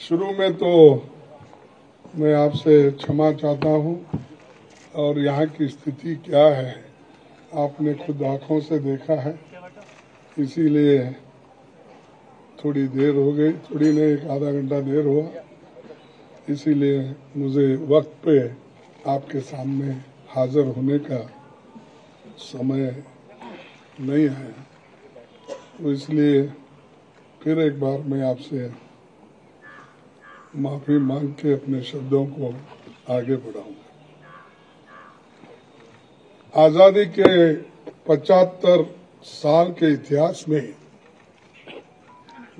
शुरू में तो मैं आपसे क्षमा चाहता हूं और यहाँ की स्थिति क्या है आपने खुद आंखों से देखा है, इसीलिए थोड़ी देर हो गई, थोड़ी नहीं एक आधा घंटा देर हुआ, इसीलिए मुझे वक्त पे आपके सामने हाजिर होने का समय नहीं आया, तो इसलिए फिर एक बार मैं आपसे माफी मांग के अपने शब्दों को आगे बढ़ाऊंगा। आजादी के 75 साल के इतिहास में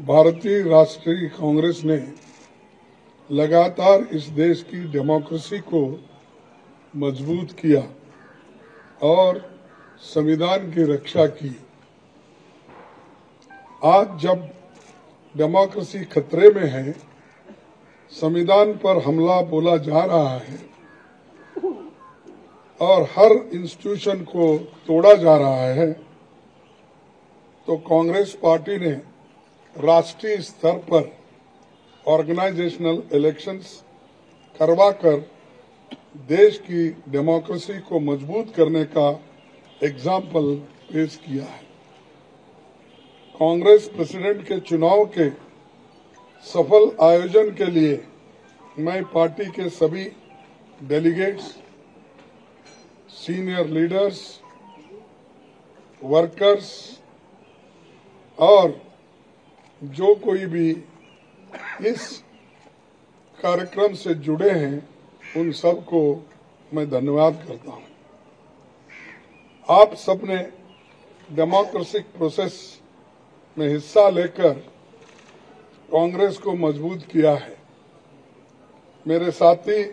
भारतीय राष्ट्रीय कांग्रेस ने लगातार इस देश की डेमोक्रेसी को मजबूत किया और संविधान की रक्षा की। आज जब डेमोक्रेसी खतरे में है, संविधान पर हमला बोला जा रहा है और हर इंस्टीट्यूशन को तोड़ा जा रहा है, तो कांग्रेस पार्टी ने राष्ट्रीय स्तर पर ऑर्गेनाइजेशनल इलेक्शंस करवाकर देश की डेमोक्रेसी को मजबूत करने का एग्जाम्पल पेश किया है। कांग्रेस प्रेसिडेंट के चुनाव के सफल आयोजन के लिए मैं पार्टी के सभी डेलीगेट्स, सीनियर लीडर्स, वर्कर्स और जो कोई भी इस कार्यक्रम से जुड़े हैं, उन सबको मैं धन्यवाद करता हूं। आप सबने डेमोक्रेटिक प्रोसेस में हिस्सा लेकर कांग्रेस को मजबूत किया है। मेरे साथी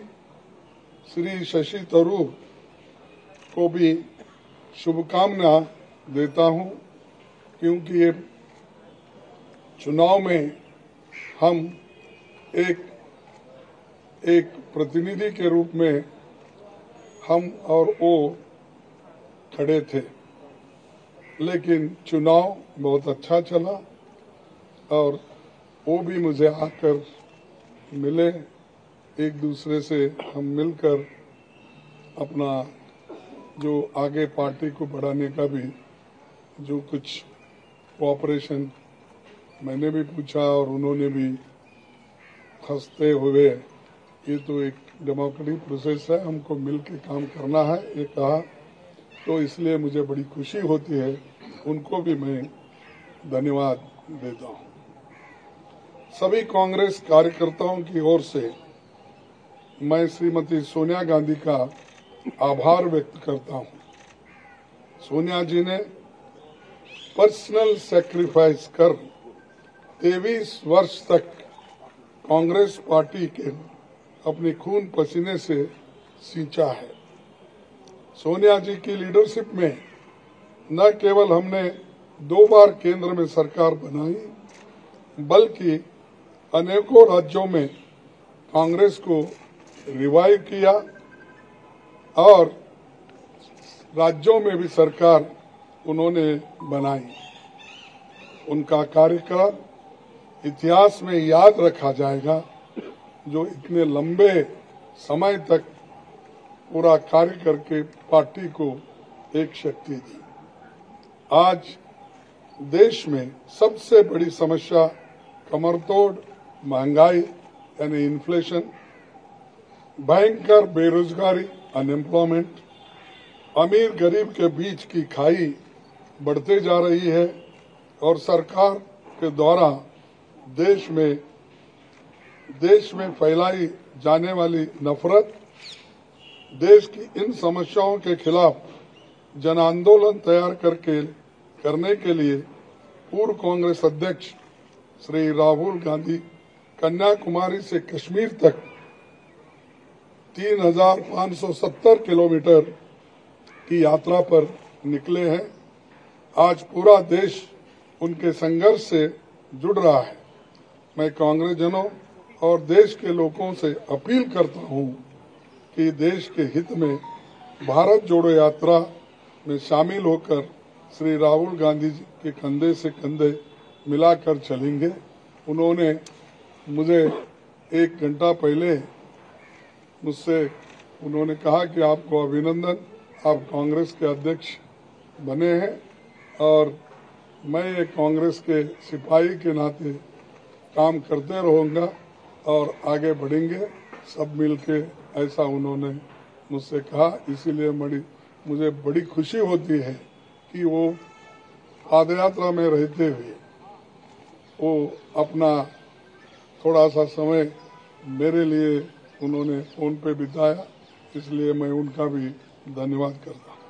श्री शशि थरूर को भी शुभकामना देता हूं, क्योंकि ये चुनाव में हम एक प्रतिनिधि के रूप में हम और वो खड़े थे, लेकिन चुनाव बहुत अच्छा चला और वो भी मुझे आकर मिले, एक दूसरे से हम मिलकर अपना जो आगे पार्टी को बढ़ाने का भी जो कुछ कोऑपरेशन मैंने भी पूछा और उन्होंने भी हंसते हुए, ये तो एक डेमोक्रेटिक प्रोसेस है, हमको मिल के काम करना है, ये कहा, तो इसलिए मुझे बड़ी खुशी होती है। उनको भी मैं धन्यवाद देता हूँ। सभी कांग्रेस कार्यकर्ताओं की ओर से मैं श्रीमती सोनिया गांधी का आभार व्यक्त करता हूँ। सोनिया जी ने पर्सनल सैक्रिफाइस कर 23 वर्ष तक कांग्रेस पार्टी के अपने खून पसीने से सींचा है। सोनिया जी की लीडरशिप में न केवल हमने 2 बार केंद्र में सरकार बनाई, बल्कि अनेकों राज्यों में कांग्रेस को रिवाइव किया और राज्यों में भी सरकार उन्होंने बनाई। उनका कार्यकाल इतिहास में याद रखा जाएगा, जो इतने लंबे समय तक पूरा कार्य करके पार्टी को एक शक्ति दी। आज देश में सबसे बड़ी समस्या कमरतोड़ महंगाई यानी इन्फ्लेशन, भयंकर बेरोजगारी अनएम्प्लॉयमेंट, अमीर गरीब के बीच की खाई बढ़ते जा रही है और सरकार के द्वारा देश में फैलाई जाने वाली नफरत। देश की इन समस्याओं के खिलाफ जन आंदोलन तैयार करने के लिए पूर्व कांग्रेस अध्यक्ष श्री राहुल गांधी कन्याकुमारी से कश्मीर तक 3,570 किलोमीटर की यात्रा पर निकले हैं। आज पूरा देश उनके संघर्ष से जुड़ रहा है। मैं कांग्रेस जनों और देश के लोगों से अपील करता हूं कि देश के हित में भारत जोड़ो यात्रा में शामिल होकर श्री राहुल गांधी जी के कंधे से कंधे मिलाकर चलेंगे। उन्होंने मुझे 1 घंटा पहले मुझसे उन्होंने कहा कि आपको अभिनंदन, आप कांग्रेस के अध्यक्ष बने हैं और मैं एक कांग्रेस के सिपाही के नाते काम करते रहूँगा और आगे बढ़ेंगे सब मिलके, ऐसा उन्होंने मुझसे कहा। इसीलिए मुझे बड़ी खुशी होती है कि वो पादयात्रा में रहते हुए वो अपना थोड़ा सा समय मेरे लिए उन्होंने फोन पे बिताया, इसलिए मैं उनका भी धन्यवाद करता हूँ।